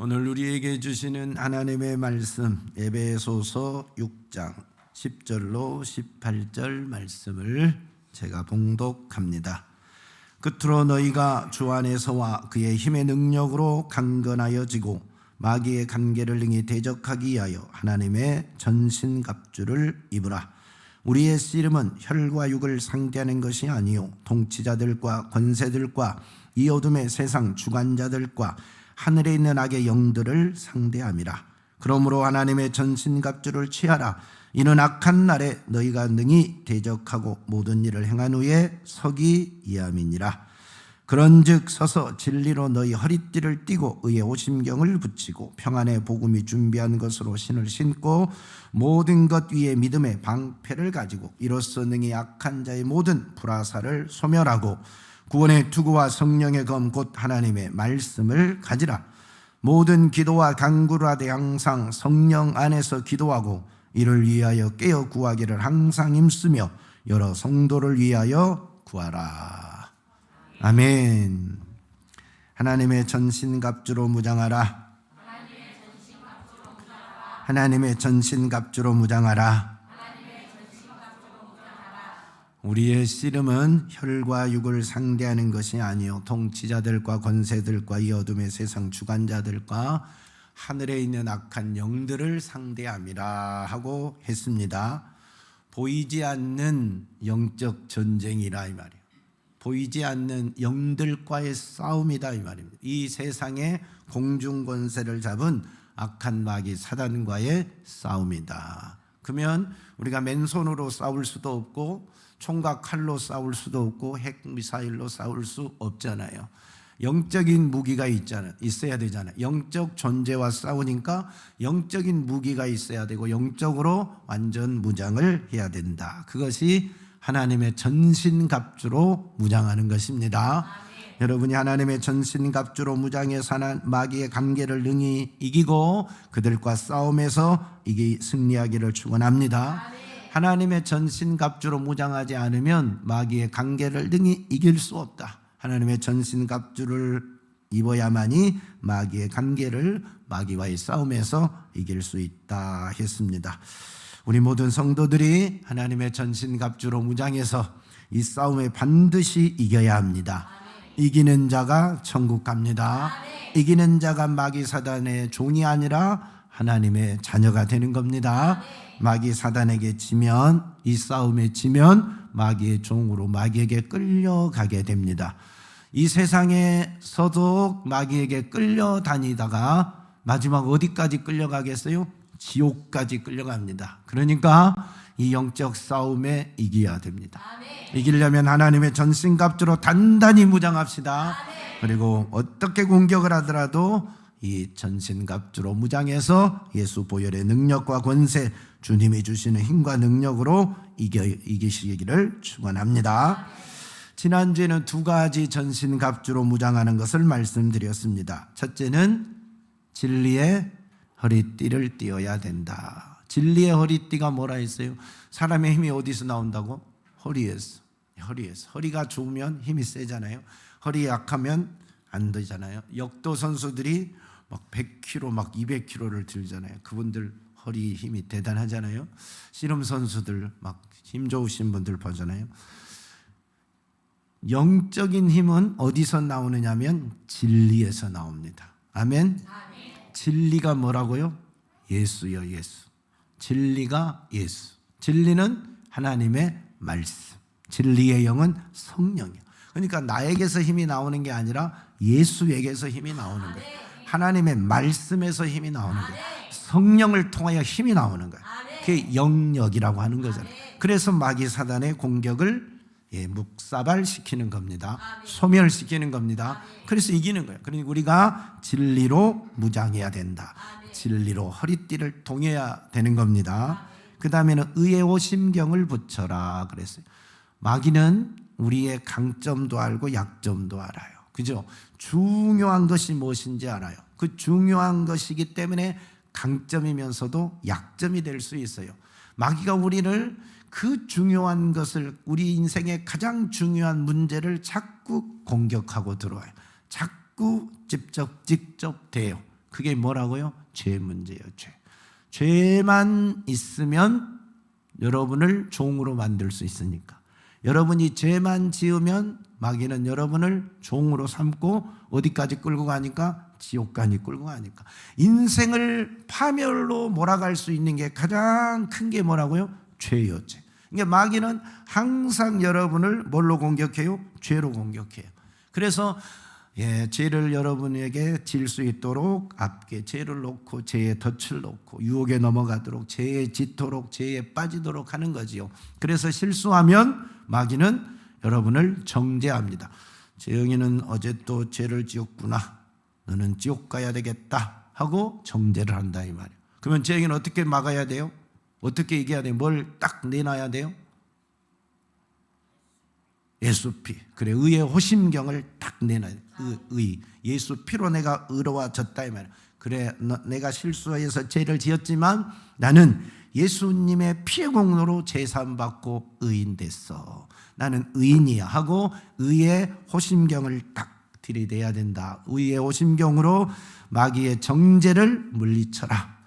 오늘 우리에게 주시는 하나님의 말씀 에베소서 6장 10절로 18절 말씀을 제가 봉독합니다. 끝으로 너희가 주 안에서와 그의 힘의 능력으로 강건하여지고 마귀의 간계를 능히 대적하기 위하여 하나님의 전신갑주를 입으라. 우리의 씨름은 혈과 육을 상대하는 것이 아니요 통치자들과 권세들과 이 어둠의 세상 주관자들과 하늘에 있는 악의 영들을 상대함이라. 그러므로 하나님의 전신갑주를 취하라. 이는 악한 날에 너희가 능히 대적하고 모든 일을 행한 후에 서기 위함이니라. 그런즉 서서 진리로 너희 허리띠를 띠고 의의 오심경을 붙이고 평안의 복음이 준비한 것으로 신을 신고 모든 것 위에 믿음의 방패를 가지고 이로써 능히 악한 자의 모든 불화살을 소멸하고 구원의 투구와 성령의 검 곧 하나님의 말씀을 가지라. 모든 기도와 간구를 하되 항상 성령 안에서 기도하고 이를 위하여 깨어 구하기를 항상 힘쓰며 여러 성도를 위하여 구하라. 아멘. 하나님의 전신갑주로 무장하라. 하나님의 전신갑주로 무장하라. 우리의 씨름은 혈과 육을 상대하는 것이 아니요 통치자들과 권세들과 이 어둠의 세상 주관자들과 하늘에 있는 악한 영들을 상대함이라 하고 했습니다. 보이지 않는 영적 전쟁이라 이 말이에요. 보이지 않는 영들과의 싸움이다 이 말입니다. 이 세상의 공중 권세를 잡은 악한 마귀 사단과의 싸움이다. 그러면 우리가 맨손으로 싸울 수도 없고 총과 칼로 싸울 수도 없고 핵미사일로 싸울 수 없잖아요. 영적인 무기가 있어야 되잖아요. 영적 존재와 싸우니까 영적인 무기가 있어야 되고 영적으로 완전 무장을 해야 된다. 그것이 하나님의 전신갑주로 무장하는 것입니다. 여러분이 하나님의 전신갑주로 무장해서 마귀의 관계를 능히 이기고 그들과 싸움에서 승리하기를 축원합니다. 하나님의 전신갑주로 무장하지 않으면 마귀의 관계를 능히 이길 수 없다. 하나님의 전신갑주를 입어야만이 마귀의 관계를 마귀와의 싸움에서 이길 수 있다 했습니다. 우리 모든 성도들이 하나님의 전신갑주로 무장해서 이 싸움에 반드시 이겨야 합니다. 이기는 자가 천국 갑니다. 이기는 자가 마귀 사단의 종이 아니라 하나님의 자녀가 되는 겁니다. 마귀 사단에게 지면, 이 싸움에 지면 마귀의 종으로 마귀에게 끌려가게 됩니다. 이 세상에서도 마귀에게 끌려다니다가 마지막 어디까지 끌려가겠어요? 지옥까지 끌려갑니다. 그러니까 이 영적 싸움에 이겨야 됩니다. 이기려면 하나님의 전신갑주로 단단히 무장합시다. 그리고 어떻게 공격을 하더라도 이 전신갑주로 무장해서 예수 보혈의 능력과 권세, 주님이 주시는 힘과 능력으로 이기시기를 축원합니다. 지난주에는 두 가지 전신갑주로 무장하는 것을 말씀드렸습니다. 첫째는 진리의 허리띠를 띠어야 된다. 진리의 허리띠가 뭐라 했어요? 사람의 힘이 어디서 나온다고? 허리에서. 허리가 좋으면 힘이 세잖아요. 허리 약하면 안 되잖아요. 역도 선수들이 막 100kg, 막 200kg를 들잖아요. 그분들 허리 힘이 대단하잖아요. 씨름 선수들 막 힘 좋으신 분들 보잖아요. 영적인 힘은 어디서 나오느냐면 진리에서 나옵니다. 아멘. 진리가 뭐라고요? 예수요, 예수. 진리가 예수. 진리는 하나님의 말씀. 진리의 영은 성령이요. 그러니까 나에게서 힘이 나오는 게 아니라 예수에게서 힘이 나오는 거예요. 하나님의 말씀에서 힘이 나오는 거예요. 성령을 통하여 힘이 나오는 거예요. 그게 영역이라고 하는 거잖아요. 그래서 마귀 사단의 공격을 묵사발시키는 겁니다. 소멸시키는 겁니다. 그래서 이기는 거예요. 그러니까 우리가 진리로 무장해야 된다. 진리로 허리띠를 동여야 되는 겁니다. 그 다음에는 의의 오심경을 붙여라 그랬어요. 마귀는 우리의 강점도 알고 약점도 알아요. 그죠? 중요한 것이 무엇인지 알아요. 그 중요한 것이기 때문에 강점이면서도 약점이 될 수 있어요. 마귀가 우리를 그 중요한 것을, 우리 인생의 가장 중요한 문제를 자꾸 공격하고 들어와요. 자꾸 직접 대요. 그게 뭐라고요? 죄 문제예요. 죄만 있으면 여러분을 종으로 만들 수 있으니까. 여러분이 죄만 지으면 마귀는 여러분을 종으로 삼고 어디까지 끌고 가니까? 지옥까지 끌고 가니까. 인생을 파멸로 몰아갈 수 있는 게 가장 큰 게 뭐라고요? 죄예요. 죄. 그러니까 마귀는 항상 여러분을 뭘로 공격해요? 죄로 공격해요. 그래서 죄를 여러분에게 질 수 있도록 앞에 죄를 놓고 죄의 덫을 놓고 유혹에 넘어가도록 죄에 짙도록 죄에 빠지도록 하는 거지요. 그래서 실수하면 마귀는 여러분을 정죄합니다. 재영이는 어제 또 죄를 지었구나. 너는 지옥 가야 되겠다 하고 정죄를 한다 이 말이에요. 그러면 재영이는 어떻게 막아야 돼요? 어떻게 이겨야 돼요? 뭘 딱 내놔야 돼요? 예수 피. 그래, 의의 호심경을 딱 내놔야 돼. 의. 예수 피로 내가 의로워졌다 이 말이야. 그래, 내가 실수해서 죄를 지었지만 나는 예수님의 피의 공로로 제사함 받고 의인 됐어. 나는 의인이야 하고 의의 호심경을 딱 들이대야 된다. 의의 호심경으로 마귀의 정죄를 물리쳐라.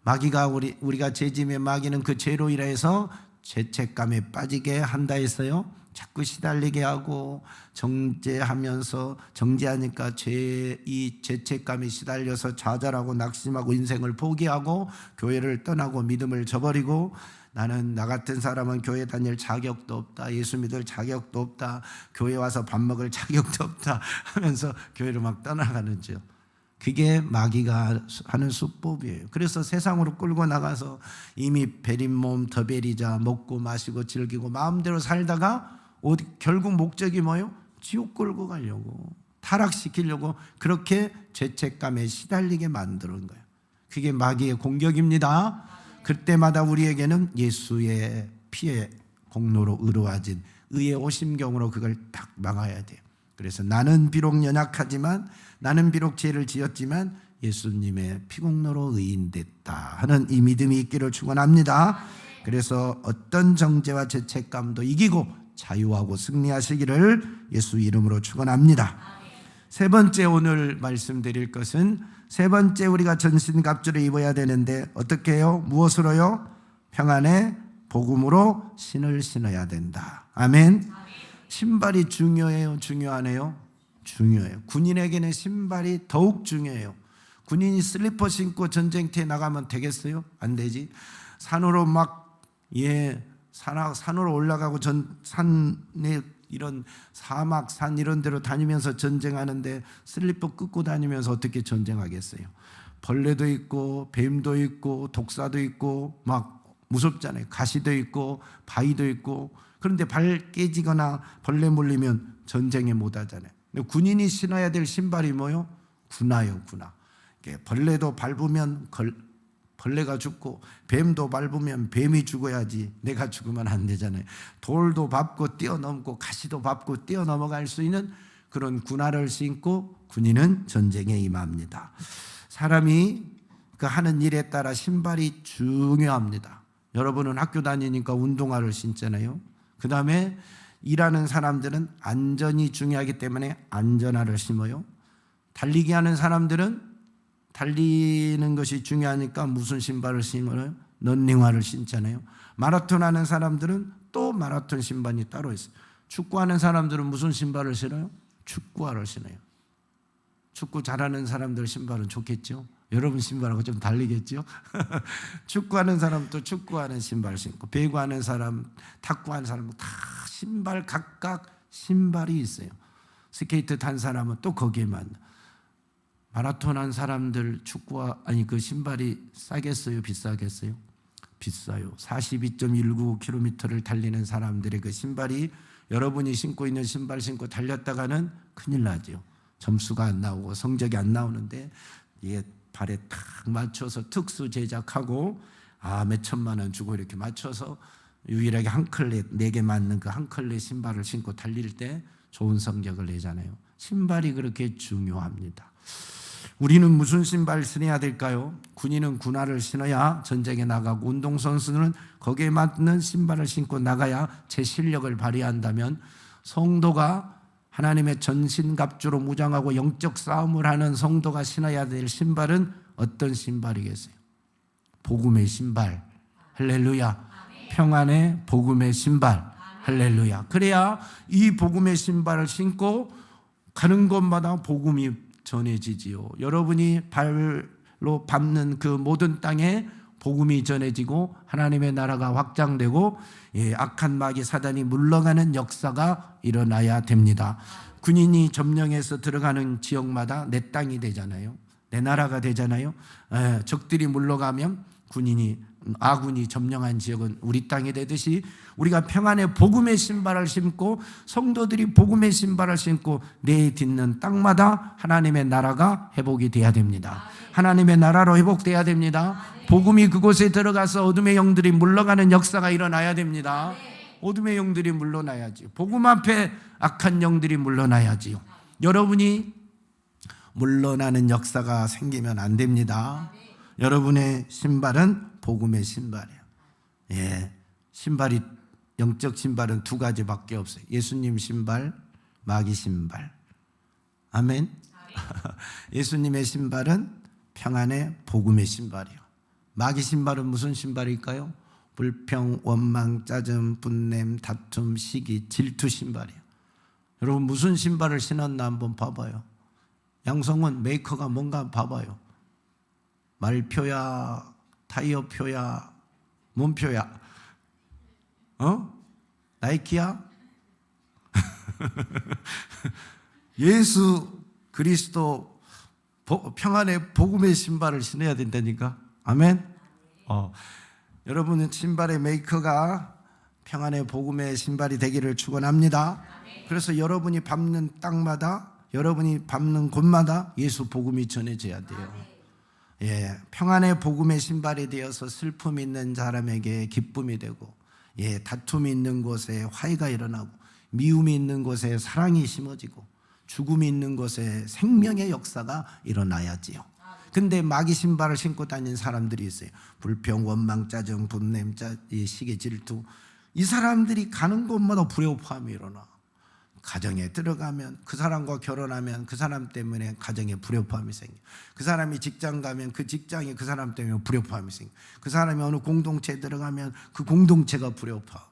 마귀가 우리가 죄짐의 마귀는 그 죄로 인해서 죄책감에 빠지게 한다 했어요. 자꾸 시달리게 하고 정죄하니까 이 죄책감에 시달려서 좌절하고 낙심하고 인생을 포기하고 교회를 떠나고 믿음을 저버리고 나는 나 같은 사람은 교회 다닐 자격도 없다. 예수 믿을 자격도 없다. 교회 와서 밥 먹을 자격도 없다 하면서 교회를 막 떠나가는지요. 그게 마귀가 하는 수법이에요. 그래서 세상으로 끌고 나가서 이미 베린 몸 더 베리자 먹고 마시고 즐기고 마음대로 살다가 결국 목적이 뭐예요? 지옥 끌고 가려고, 타락시키려고 그렇게 죄책감에 시달리게 만드는 거예요. 그게 마귀의 공격입니다. 그때마다 우리에게는 예수의 피의 공로로 의로워진 의의 오심경으로 그걸 딱 막아야 돼요. 그래서 나는 비록 연약하지만, 나는 비록 죄를 지었지만 예수님의 피공로로 의인됐다 하는 이 믿음이 있기를 축원합니다. 그래서 어떤 정죄와 죄책감도 이기고 자유하고 승리하시기를 예수 이름으로 축원합니다. 세 번째 오늘 말씀드릴 것은, 세 번째 우리가 전신갑주를 입어야 되는데 어떻게 해요? 무엇으로요? 평안의 복음으로 신을 신어야 된다. 아멘. 신발이 중요해요? 중요하네요? 중요해요. 군인에게는 신발이 더욱 중요해요. 군인이 슬리퍼 신고 전쟁터에 나가면 되겠어요? 안 되지. 산으로 산으로 올라가고 산에 이런 사막, 산 이런 데로 다니면서 전쟁하는데 슬리퍼 끄고 다니면서 어떻게 전쟁하겠어요? 벌레도 있고 뱀도 있고 독사도 있고 막 무섭잖아요. 가시도 있고 바위도 있고. 그런데 발 깨지거나 벌레 물리면 전쟁에 못 하잖아요. 근데 군인이 신어야 될 신발이 뭐요? 군화요, 군화. 벌레도 밟으면 벌레가 죽고 뱀도 밟으면 뱀이 죽어야지 내가 죽으면 안 되잖아요. 돌도 밟고 뛰어넘고 가시도 밟고 뛰어넘어갈 수 있는 그런 군화를 신고 군인은 전쟁에 임합니다. 사람이 그 하는 일에 따라 신발이 중요합니다. 여러분은 학교 다니니까 운동화를 신잖아요. 그 다음에 일하는 사람들은 안전이 중요하기 때문에 안전화를 신어요. 달리기 하는 사람들은 달리는 것이 중요하니까 무슨 신발을 신어요? 런닝화를 신잖아요. 마라톤 하는 사람들은 또 마라톤 신발이 따로 있어요. 축구하는 사람들은 무슨 신발을 신어요? 축구화를 신어요. 축구 잘하는 사람들 신발은 좋겠죠? 여러분 신발하고 좀 다르겠죠? 축구하는 사람도 축구하는 신발 신고, 배구하는 사람, 탁구하는 사람 다 신발 각각 신발이 있어요. 스케이트 탄 사람은 또 거기에 맞는. 마라톤 한 사람들 그 신발이 싸겠어요? 비싸겠어요? 비싸요. 42.19km를 달리는 사람들의 그 신발이 여러분이 신고 있는 신발 신고 달렸다가는 큰일 나죠. 점수가 안 나오고 성적이 안 나오는데 이게 발에 탁 맞춰서 특수 제작하고 몇 천만 원 주고 이렇게 맞춰서 유일하게 한 컬레 4개 맞는 그 한 컬레 신발을 신고 달릴 때 좋은 성적을 내잖아요. 신발이 그렇게 중요합니다. 우리는 무슨 신발 신어야 될까요? 군인은 군화를 신어야 전쟁에 나가고 운동선수는 거기에 맞는 신발을 신고 나가야 제 실력을 발휘한다면 성도가 하나님의 전신갑주로 무장하고 영적 싸움을 하는 성도가 신어야 될 신발은 어떤 신발이겠어요? 복음의 신발. 할렐루야. 평안의 복음의 신발. 할렐루야. 그래야 이 복음의 신발을 신고 가는 곳마다 복음이 전해지지요. 여러분이 발로 밟는 그 모든 땅에 복음이 전해지고 하나님의 나라가 확장되고 악한 마귀 사단이 물러가는 역사가 일어나야 됩니다. 군인이 점령해서 들어가는 지역마다 내 땅이 되잖아요. 내 나라가 되잖아요. 적들이 물러가면 아군이 점령한 지역은 우리 땅이 되듯이 우리가 평안의 복음의 신발을 신고 성도들이 복음의 신발을 신고 내딛는 땅마다 하나님의 나라가 회복이 돼야 됩니다. 하나님의 나라로 회복돼야 됩니다. 복음이 그곳에 들어가서 어둠의 영들이 물러가는 역사가 일어나야 됩니다. 어둠의 영들이 물러나야지. 복음 앞에 악한 영들이 물러나야지요. 여러분이 물러나는 역사가 생기면 안 됩니다. 여러분의 신발은 복음의 신발이에요. 신발이 영적 신발은 두 가지밖에 없어요. 예수님 신발, 마귀 신발. 아멘. 예수님의 신발은 평안의 복음의 신발이에요. 마귀 신발은 무슨 신발일까요? 불평, 원망, 짜증, 분냄, 다툼, 시기, 질투 신발이에요. 여러분 무슨 신발을 신었나 한번 봐봐요. 양성은 메이커가 뭔가 봐봐요. 말표야, 타이어표야, 몸표야, 나이키야? 예수 그리스도 평안의 복음의 신발을 신어야 된다니까. 아멘. 여러분은 신발의 메이커가 평안의 복음의 신발이 되기를 축원합니다. 그래서 여러분이 밟는 땅마다, 여러분이 밟는 곳마다 예수 복음이 전해져야 돼요. 평안의 복음의 신발이 되어서 슬픔이 있는 사람에게 기쁨이 되고, 다툼이 있는 곳에 화해가 일어나고, 미움이 있는 곳에 사랑이 심어지고, 죽음이 있는 곳에 생명의 역사가 일어나야지요. 근데 마귀 신발을 신고 다니는 사람들이 있어요. 불평, 원망, 짜증, 분냄, 시기, 질투. 이 사람들이 가는 곳마다 불협화음이 일어나. 가정에 들어가면, 그 사람과 결혼하면 그 사람 때문에 가정에 불협화음이 생겨. 그 사람이 직장 가면 그 직장이 그 사람 때문에 불협화음이 생겨. 그 사람이 어느 공동체에 들어가면 그 공동체가 불협화음.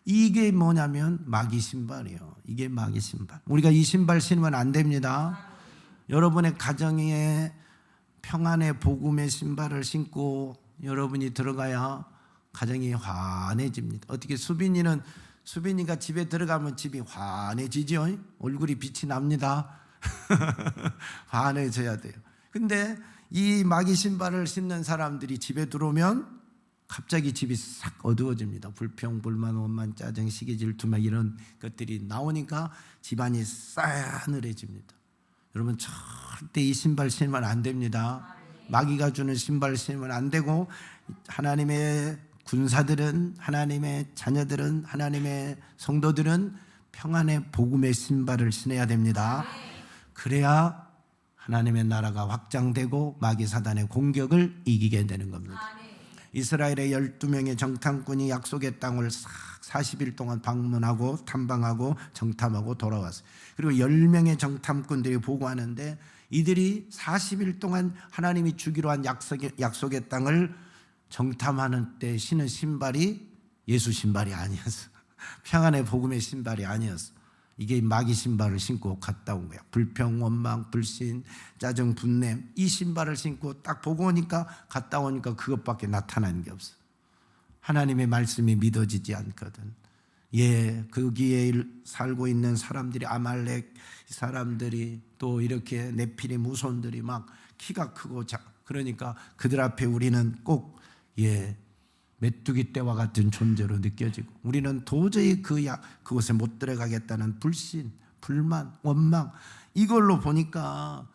이게 뭐냐면 마귀 신발이에요. 이게 마귀 신발. 우리가 이 신발 신으면 안 됩니다. 여러분의 가정에 평안의 복음의 신발을 신고 여러분이 들어가야 가정이 환해집니다. 어떻게 수빈이가 집에 들어가면 집이 환해지죠? 얼굴이 빛이 납니다. 환해져야 돼요. 근데 이 마귀 신발을 신는 사람들이 집에 들어오면 갑자기 집이 싹 어두워집니다. 불평, 불만, 원만, 짜증, 시기, 질투 막 이런 것들이 나오니까 집안이 싸늘해집니다. 여러분 절대 이 신발 신으면 안 됩니다. 마귀가 주는 신발 신으면 안 되고, 하나님의 군사들은, 하나님의 자녀들은, 하나님의 성도들은 평안의 복음의 신발을 신어야 됩니다. 그래야 하나님의 나라가 확장되고 마귀 사단의 공격을 이기게 되는 겁니다. 이스라엘의 12명의 정탐꾼이 약속의 땅을 40일 동안 방문하고 탐방하고 정탐하고 돌아왔어요. 그리고 10명의 정탐꾼들이 보고하는데, 이들이 40일 동안 하나님이 주기로 한 약속의 땅을 정탐하는 때 신은 신발이 예수 신발이 아니었어. 평안의 복음의 신발이 아니었어. 이게 마귀 신발을 신고 갔다 온 거야. 불평, 원망, 불신, 짜증, 분냄, 이 신발을 신고 딱 보고 오니까, 갔다 오니까 그것밖에 나타나는 게 없어. 하나님의 말씀이 믿어지지 않거든. 거기에 살고 있는 사람들이, 아말렉 사람들이, 또 이렇게 네피림 후손들이 막 키가 크고 그러니까 그들 앞에 우리는 꼭 메뚜기 떼와 같은 존재로 느껴지고, 우리는 도저히 그곳에 못 들어가겠다는 불신, 불만, 원망, 이걸로 보니까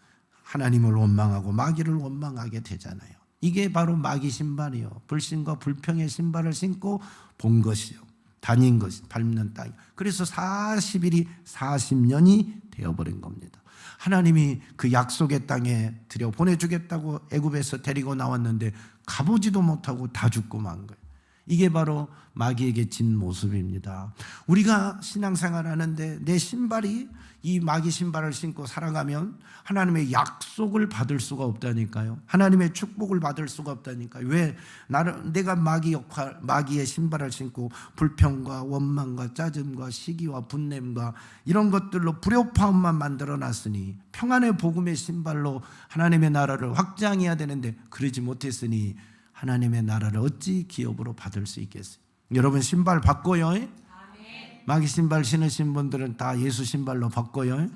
하나님을 원망하고 마귀를 원망하게 되잖아요. 이게 바로 마귀 신발이요. 불신과 불평의 신발을 신고 본 것이요. 다닌 것이, 밟는 땅. 그래서 40일이 40년이 되어버린 겁니다. 하나님이 그 약속의 땅에 들여 보내주겠다고 애굽에서 데리고 나왔는데 가보지도 못하고 다 죽고 만 거예요. 이게 바로 마귀에게 진 모습입니다. 우리가 신앙생활 하는데 내 신발이 이 마귀 신발을 신고 살아가면 하나님의 약속을 받을 수가 없다니까요. 하나님의 축복을 받을 수가 없다니까요. 왜? 내가 마귀의 신발을 신고 불평과 원망과 짜증과 시기와 분냄과 이런 것들로 불협화음만 만들어 놨으니, 평안의 복음의 신발로 하나님의 나라를 확장해야 되는데 그러지 못했으니 하나님의 나라를 어찌 기업으로 받을 수 있겠어요? 여러분 신발 바꿔요. 아멘. 마귀 신발 신으신 분들은 다 예수 신발로 바꿔요. 아멘.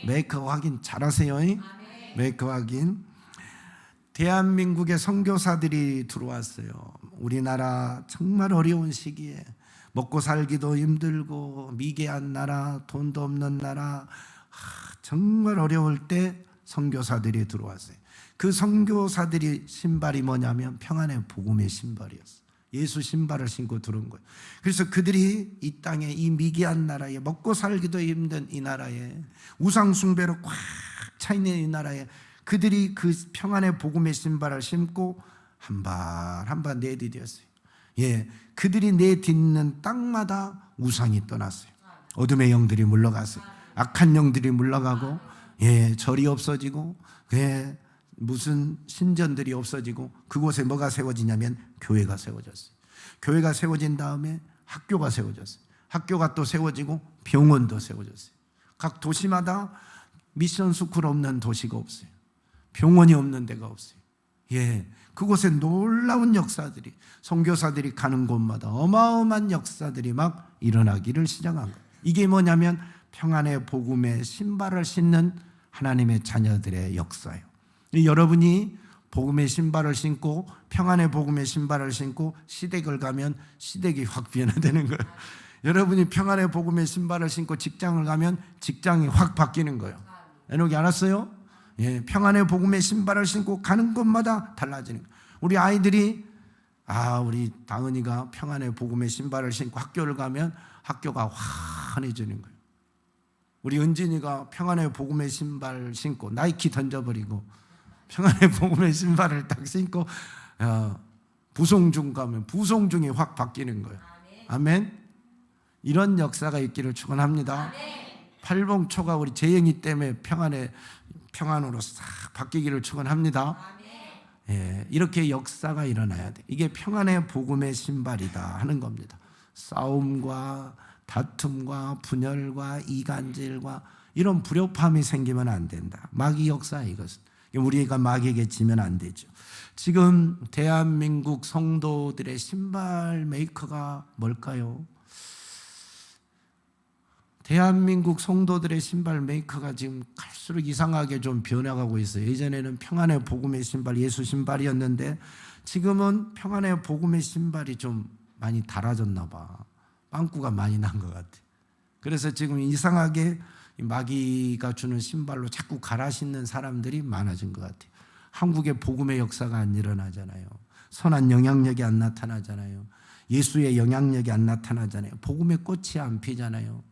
메이커 확인 잘하세요. 아멘. 메이커 확인. 대한민국의 선교사들이 들어왔어요. 우리나라 정말 어려운 시기에 먹고 살기도 힘들고 미개한 나라, 돈도 없는 나라, 정말 어려울 때 선교사들이 들어왔어요. 그 선교사들이 신발이 뭐냐면 평안의 복음의 신발이었어요. 예수 신발을 신고 들어온 거예요. 그래서 그들이 이 땅에, 이 미개한 나라에, 먹고 살기도 힘든 이 나라에, 우상 숭배로 꽉 차 있는 이 나라에 그들이 그 평안의 복음의 신발을 신고 한 발 한 발 내디뎠어요. 예, 그들이 내딛는 땅마다 우상이 떠났어요. 어둠의 영들이 물러갔어요. 악한 영들이 물러가고, 예, 절이 없어지고, 예, 무슨 신전들이 없어지고, 그곳에 뭐가 세워지냐면 교회가 세워졌어요. 교회가 세워진 다음에 학교가 세워졌어요. 학교가 또 세워지고 병원도 세워졌어요. 각 도시마다 미션 스쿨 없는 도시가 없어요. 병원이 없는 데가 없어요. 예, 그곳에 놀라운 역사들이, 선교사들이 가는 곳마다 어마어마한 역사들이 막 일어나기를 시작한 거예요. 이게 뭐냐면 평안의 복음의 신발을 신는 하나님의 자녀들의 역사예요. 여러분이 복음의 신발을 신고 평안의 복음의 신발을 신고 시댁을 가면 시댁이 확 변화되는 거예요. 여러분이 평안의 복음의 신발을 신고 직장을 가면 직장이 확 바뀌는 거예요. 여러분 알았어요? 예, 평안의 복음의 신발을 신고 가는 곳마다 달라지는 거예요. 우리 아이들이 우리 다은이가 평안의 복음의 신발을 신고 학교를 가면 학교가 환해지는 거예요. 우리 은진이가 평안의 복음의 신발 신고 나이키 던져버리고 평안의 복음의 신발을 딱 신고 부송중 가면 부송중이 확 바뀌는 거예요. 아멘. 이런 역사가 있기를 축원합니다. 팔봉초가 우리 재영이 때문에 평안으로 싹 바뀌기를 축원합니다. 예, 이렇게 역사가 일어나야 돼. 이게 평안의 복음의 신발이다 하는 겁니다. 싸움과 다툼과 분열과 이간질과 이런 불협화음이 생기면 안 된다. 마귀 역사야 이것은. 우리가 마귀에게 지면 안 되죠. 지금 대한민국 성도들의 신발 메이커가 뭘까요? 대한민국 성도들의 신발 메이커가 지금 갈수록 이상하게 좀 변해가고 있어요. 예전에는 평안의 복음의 신발, 예수 신발이었는데 지금은 평안의 복음의 신발이 좀 많이 달아졌나 봐. 빵꾸가 많이 난 것 같아. 그래서 지금 이상하게 마귀가 주는 신발로 자꾸 갈아 신는 사람들이 많아진 것 같아요. 한국의 복음의 역사가 안 일어나잖아요. 선한 영향력이 안 나타나잖아요. 예수의 영향력이 안 나타나잖아요. 복음의 꽃이 안 피잖아요.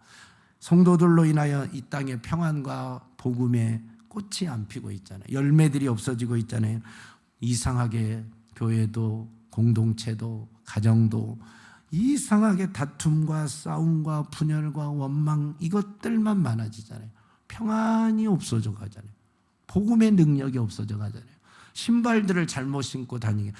성도들로 인하여 이 땅에 평안과 복음의 꽃이 안 피고 있잖아요. 열매들이 없어지고 있잖아요. 이상하게 교회도 공동체도 가정도 이상하게 다툼과 싸움과 분열과 원망 이것들만 많아지잖아요. 평안이 없어져 가잖아요. 복음의 능력이 없어져 가잖아요. 신발들을 잘못 신고 다니게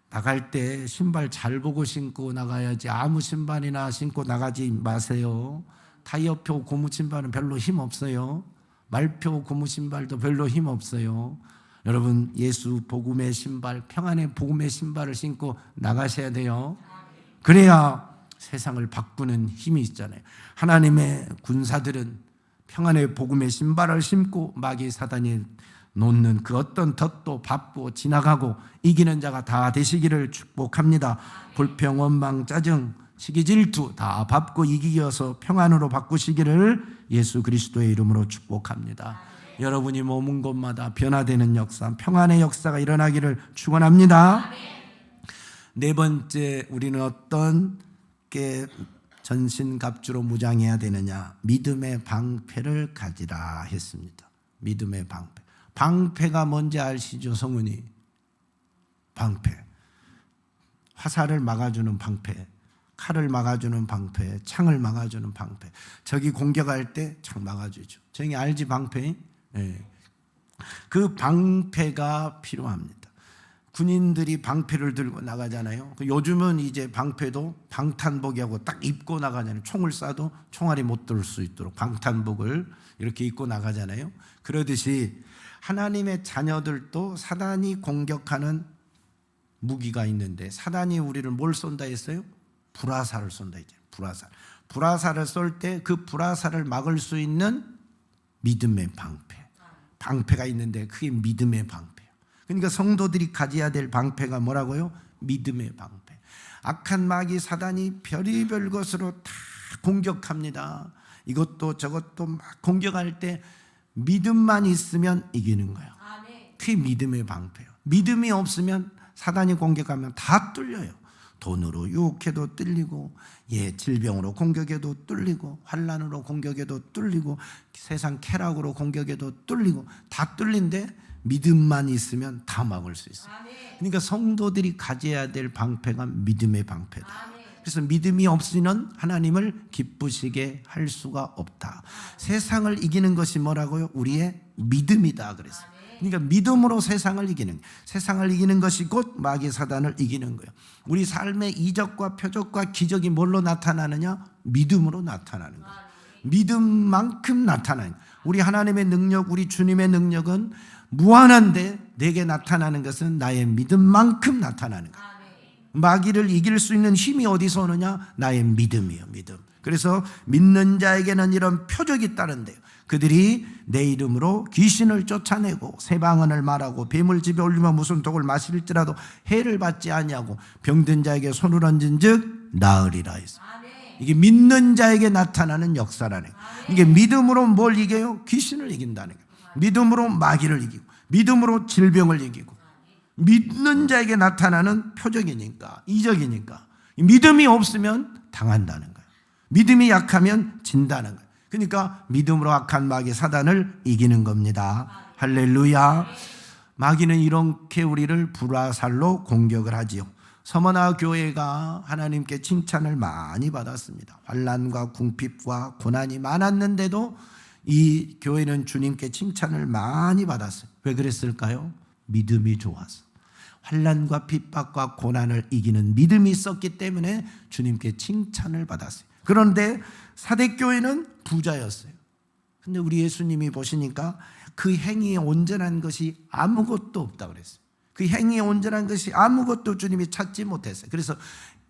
나갈 때 신발 잘 보고 신고 나가야지. 아무 신발이나 신고 나가지 마세요. 타이어표 고무 신발은 별로 힘 없어요. 말표 고무 신발도 별로 힘 없어요. 여러분 예수 복음의 신발, 평안의 복음의 신발을 신고 나가셔야 돼요. 그래야 세상을 바꾸는 힘이 있잖아요. 하나님의 군사들은 평안의 복음의 신발을 신고 마귀 사단이 놓는 그 어떤 덫도 밟고 지나가고 이기는 자가 다 되시기를 축복합니다. 불평, 원망, 짜증, 시기, 질투 다 밟고 이기어서 평안으로 바꾸시기를 예수 그리스도의 이름으로 축복합니다. 여러분이 머문 곳마다 변화되는 역사, 평안의 역사가 일어나기를 축원합니다. 네 번째, 우리는 어떤 게 전신갑주로 무장해야 되느냐? 믿음의 방패를 가지라 했습니다. 믿음의 방패. 방패가 뭔지 아시죠, 성은이? 방패. 화살을 막아주는 방패, 칼을 막아주는 방패, 창을 막아주는 방패. 적이 공격할 때 창 막아주죠. 정이 알지 방패? 네. 그 방패가 필요합니다. 군인들이 방패를 들고 나가잖아요. 요즘은 이제 방패도 방탄복이하고 딱 입고 나가잖아요. 총을 쏴도 총알이 못 들을 수 있도록 방탄복을 이렇게 입고 나가잖아요. 그러듯이 하나님의 자녀들도 사단이 공격하는 무기가 있는데, 사단이 우리를 뭘 쏜다 했어요? 불화살을 쏜다 했죠. 불화살을 쏠 때 그 불화살을 막을 수 있는 믿음의 방패가 있는데 그게 믿음의 방패예요. 그러니까 성도들이 가져야 될 방패가 뭐라고요? 믿음의 방패. 악한 마귀 사단이 별의별 것으로 다 공격합니다. 이것도 저것도 막 공격할 때 믿음만 있으면 이기는 거예요. 그게 믿음의 방패예요. 믿음이 없으면 사단이 공격하면 다 뚫려요. 돈으로 유혹해도 뚫리고, 질병으로 공격해도 뚫리고, 환난으로 공격해도 뚫리고, 세상 쾌락으로 공격해도 뚫리고, 다 뚫린데 믿음만 있으면 다 막을 수 있어요. 그러니까 성도들이 가져야 될 방패가 믿음의 방패다. 그래서 믿음이 없이는 하나님을 기쁘시게 할 수가 없다. 세상을 이기는 것이 뭐라고요? 우리의 믿음이다 그랬어요. 그러니까 믿음으로 세상을 이기는 것이 곧 마귀 사단을 이기는 거예요. 우리 삶의 이적과 표적과 기적이 뭘로 나타나느냐? 믿음으로 나타나는 거예요. 믿음만큼 나타나는 거예요. 우리 하나님의 능력, 우리 주님의 능력은 무한한데 내게 나타나는 것은 나의 믿음만큼 나타나는 거예요. 마귀를 이길 수 있는 힘이 어디서 오느냐? 나의 믿음이에요. 믿음. 그래서 믿는 자에게는 이런 표적이 따른대요. 그들이 내 이름으로 귀신을 쫓아내고 새방언을 말하고 뱀을 집에 올리며 무슨 독을 마실지라도 해를 받지 아니하고 병든 자에게 손을 얹은 즉 나으리라 했어. 이게 믿는 자에게 나타나는 역사라는 거예요. 이게 믿음으로 뭘 이겨요? 귀신을 이긴다는 거예요. 믿음으로 마귀를 이기고, 믿음으로 질병을 이기고, 믿는 자에게 나타나는 표적이니까, 이적이니까. 믿음이 없으면 당한다는 거예요. 믿음이 약하면 진다는 거예요. 그러니까 믿음으로 악한 마귀 사단을 이기는 겁니다. 할렐루야. 마귀는 이렇게 우리를 불화살로 공격을 하지요. 서머나 교회가 하나님께 칭찬을 많이 받았습니다. 환난과 궁핍과 고난이 많았는데도 이 교회는 주님께 칭찬을 많이 받았어요. 왜 그랬을까요? 믿음이 좋아서. 환난과 핍박과 고난을 이기는 믿음이 있었기 때문에 주님께 칭찬을 받았어요. 그런데 사대교회는 부자였어요. 근데 우리 예수님이 보시니까 그 행위에 온전한 것이 아무것도 없다 그랬어요. 그 행위에 온전한 것이 아무것도 주님이 찾지 못했어요. 그래서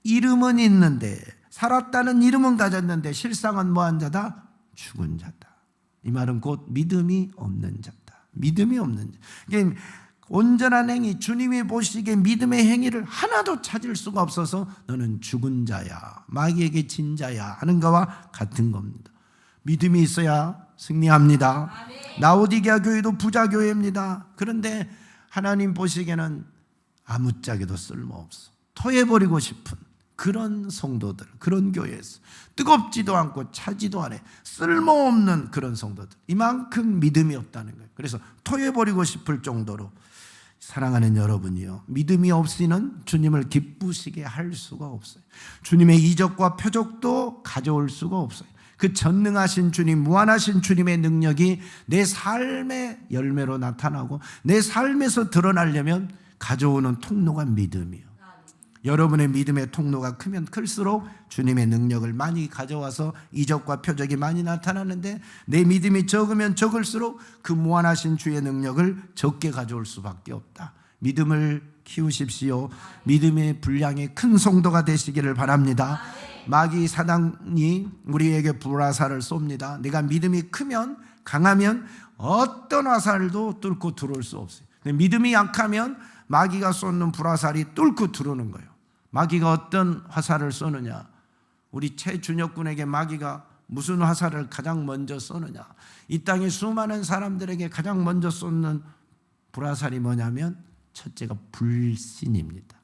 이름은 있는데, 살았다는 이름은 가졌는데 실상은 뭐한 자다? 죽은 자다. 이 말은 곧 믿음이 없는 자다. 믿음이 없는 자. 이게 온전한 행위, 주님이 보시기에 믿음의 행위를 하나도 찾을 수가 없어서 너는 죽은 자야, 마귀에게 진 자야 하는 것과 같은 겁니다. 믿음이 있어야 승리합니다. 라오디게아 교회도 부자 교회입니다. 그런데 하나님 보시기에는 아무짝에도 쓸모없어, 토해버리고 싶은 그런 성도들, 그런 교회에서 뜨겁지도 않고 차지도 않아 쓸모없는 그런 성도들, 이만큼 믿음이 없다는 거예요. 그래서 토해버리고 싶을 정도로. 사랑하는 여러분이요, 믿음이 없이는 주님을 기쁘시게 할 수가 없어요. 주님의 이적과 표적도 가져올 수가 없어요. 그 전능하신 주님, 무한하신 주님의 능력이 내 삶의 열매로 나타나고 내 삶에서 드러나려면 가져오는 통로가 믿음이에요. 여러분의 믿음의 통로가 크면 클수록 주님의 능력을 많이 가져와서 이적과 표적이 많이 나타나는데, 내 믿음이 적으면 적을수록 그 무한하신 주의 능력을 적게 가져올 수밖에 없다. 믿음을 키우십시오. 믿음의 분량이 큰 성도가 되시기를 바랍니다. 마귀 사단이 우리에게 불화살을 쏩니다. 내가 믿음이 크면, 강하면 어떤 화살도 뚫고 들어올 수 없어요. 근데 믿음이 약하면 마귀가 쏘는 불화살이 뚫고 들어오는 거예요. 마귀가 어떤 화살을 쏘느냐? 우리 최준혁 군에게 마귀가 무슨 화살을 가장 먼저 쏘느냐? 이 땅의 수많은 사람들에게 가장 먼저 쏘는 불화살이 뭐냐면 첫째가 불신입니다.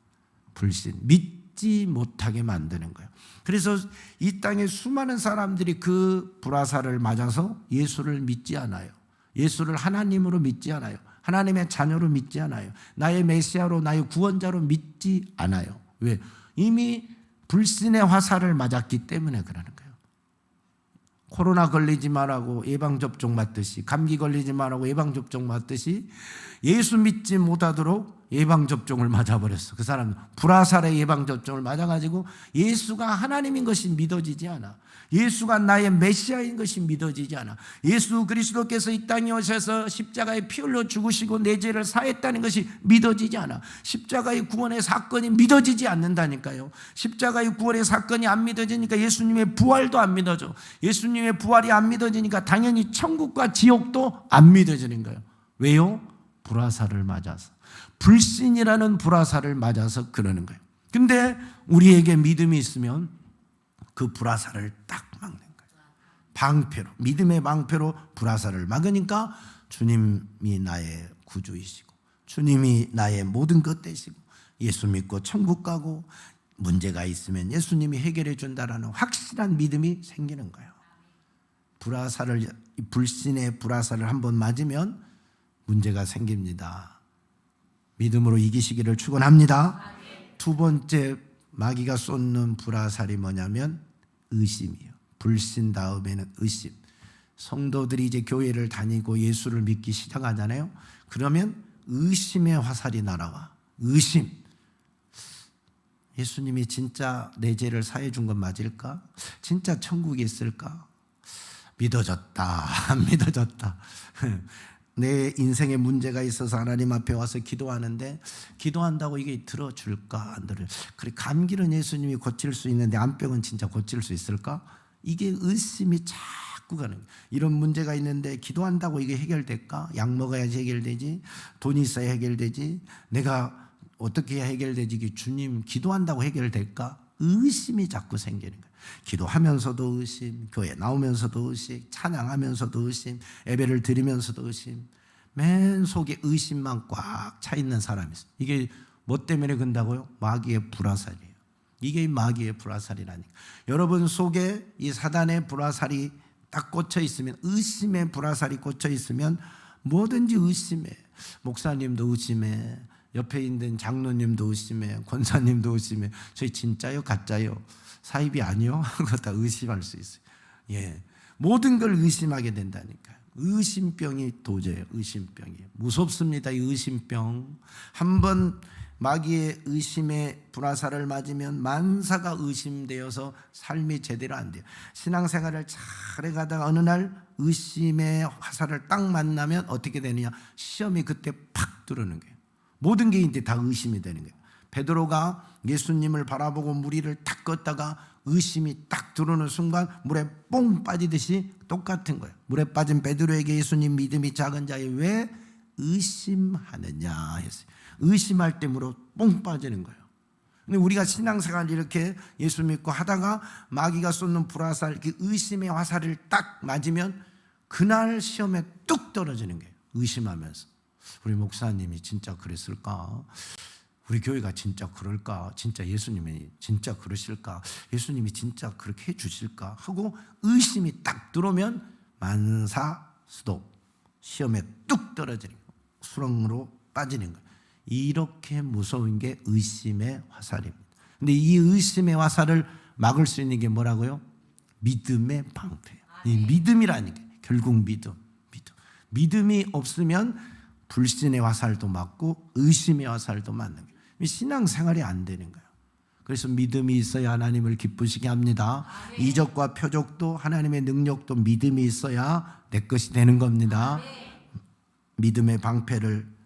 불신, 믿지 못하게 만드는 거예요. 그래서 이 땅의 수많은 사람들이 그 불화살을 맞아서 예수를 믿지 않아요. 예수를 하나님으로 믿지 않아요. 하나님의 자녀로 믿지 않아요. 나의 메시아로, 나의 구원자로 믿지 않아요. 왜? 이미 불신의 화살을 맞았기 때문에 그러는 거예요. 코로나 걸리지 말라고 예방접종 맞듯이, 감기 걸리지 말라고 예방접종 맞듯이 예수 믿지 못하도록 예방접종을 맞아버렸어. 그 사람 불화살의 예방접종을 맞아가지고 예수가 하나님인 것이 믿어지지 않아. 예수가 나의 메시아인 것이 믿어지지 않아. 예수 그리스도께서 이 땅에 오셔서 십자가에 피 흘려 죽으시고 내 죄를 사했다는 것이 믿어지지 않아. 십자가의 구원의 사건이 믿어지지 않는다니까요. 십자가의 구원의 사건이 안 믿어지니까 예수님의 부활도 안 믿어져. 예수님의 부활이 안 믿어지니까 당연히 천국과 지옥도 안 믿어지는 거예요. 왜요? 불화살을 맞아서. 불신이라는 불화살을 맞아서 그러는 거예요. 근데 우리에게 믿음이 있으면 그 불화살을 딱 막는 거예요. 방패로, 믿음의 방패로 불화살을 막으니까 주님이 나의 구주이시고 주님이 나의 모든 것 되시고 예수 믿고 천국 가고 문제가 있으면 예수님이 해결해 준다라는 확실한 믿음이 생기는 거예요. 불화살을, 불신의 불화살을 한번 맞으면 문제가 생깁니다. 믿음으로 이기시기를 축원합니다. 두 번째 마귀가 쏟는 불화살이 뭐냐면 의심이에요. 불신 다음에는 의심. 성도들이 이제 교회를 다니고 예수를 믿기 시작하잖아요. 그러면 의심의 화살이 날아와. 의심. 예수님이 진짜 내 죄를 사해 준 건 맞을까? 진짜 천국에 있을까? 믿어졌다. 안 믿어졌다. 내 인생에 문제가 있어서 하나님 앞에 와서 기도하는데 기도한다고 이게 들어줄까? 안 들어요. 그래, 감기는 예수님이 고칠 수 있는데 암병은 진짜 고칠 수 있을까? 이게 의심이 자꾸 가는 거예요. 이런 문제가 있는데 기도한다고 이게 해결될까? 약 먹어야지 해결되지. 돈이 있어야 해결되지. 내가 어떻게 해야 해결되지? 이게 주님 기도한다고 해결될까? 의심이 자꾸 생기는 거예요. 기도하면서도 의심, 교회 나오면서도 의심, 찬양하면서도 의심, 예배를 드리면서도 의심, 맨 속에 의심만 꽉 차 있는 사람이 있어요. 이게 뭐 때문에 그런다고요? 마귀의 불화살이에요. 이게 마귀의 불화살이라니까. 여러분 속에 이 사단의 불화살이 딱 꽂혀 있으면, 의심의 불화살이 꽂혀 있으면 뭐든지 의심해. 목사님도 의심해, 옆에 있는 장로님도 의심해, 권사님도 의심해. 저희 진짜요? 가짜요? 사입이 아니요? 그거 다 의심할 수 있어요. 예, 모든 걸 의심하게 된다니까요. 의심병이 도저히 의심병이에요. 무섭습니다. 이 의심병. 한번 마귀의 의심의 불화살을 맞으면 만사가 의심되어서 삶이 제대로 안 돼요. 신앙생활을 잘 해가다가 어느 날 의심의 화살을 딱 만나면 어떻게 되느냐? 시험이 그때 팍 들어오는 거예요. 모든 게 이제 다 의심이 되는 거예요. 베드로가 예수님을 바라보고 무리를 탁 걷다가 의심이 딱 들어오는 순간 물에 뽕 빠지듯이 똑같은 거예요. 물에 빠진 베드로에게 예수님 믿음이 작은 자에 왜 의심하느냐 했어요. 의심할 때 물에 뽕 빠지는 거예요. 근데 우리가 신앙생활 이렇게 예수 믿고 하다가 마귀가 쏟는 불화살, 이렇게 의심의 화살을 딱 맞으면 그날 시험에 뚝 떨어지는 거예요. 의심하면서. 우리 목사님이 진짜 그랬을까? 우리 교회가 진짜 그럴까? 진짜 예수님이 진짜 그러실까? 예수님이 진짜 그렇게 해주실까? 하고 의심이 딱 들어오면 만사수도 시험에 뚝 떨어지는 거예요. 수렁으로 빠지는 거예요. 이렇게 무서운 게 의심의 화살입니다. 근데 이 의심의 화살을 막을 수 있는 게 뭐라고요? 믿음의 방패예요. 이 믿음이라는 게 결국 믿음이 없으면 불신의 화살도 맞고 의심의 화살도 맞는 거예요. 신앙생활이 안 되는 거예요. 그래서 믿음이 있어야 하나님을 기쁘시게 합니다. 이적과 표적도 하나님의 능력도 믿음이 있어야 내 것이 되는 겁니다. 믿음의 방패를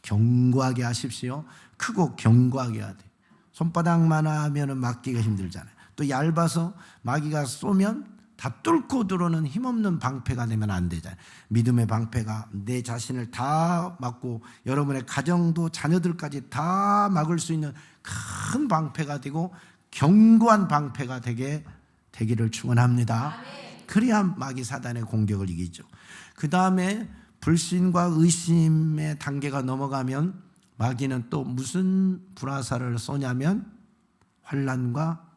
견고하게 하십시오. 크고 견고하게 해야 돼요. 손바닥만 하면 막기가 힘들잖아요. 또 얇아서 마귀가 쏘면 다 뚫고 들어오는 힘없는 방패가 되면 안 되잖아요. 믿음의 방패가 내 자신을 다 막고 여러분의 가정도 자녀들까지 다 막을 수 있는 큰 방패가 되고 견고한 방패가 되기를 축원합니다. 그래야 마귀 사단의 공격을 이기죠. 그 다음에 불신과 의심의 단계가 넘어가면 마귀는 또 무슨 불화살을 쏘냐면 환난과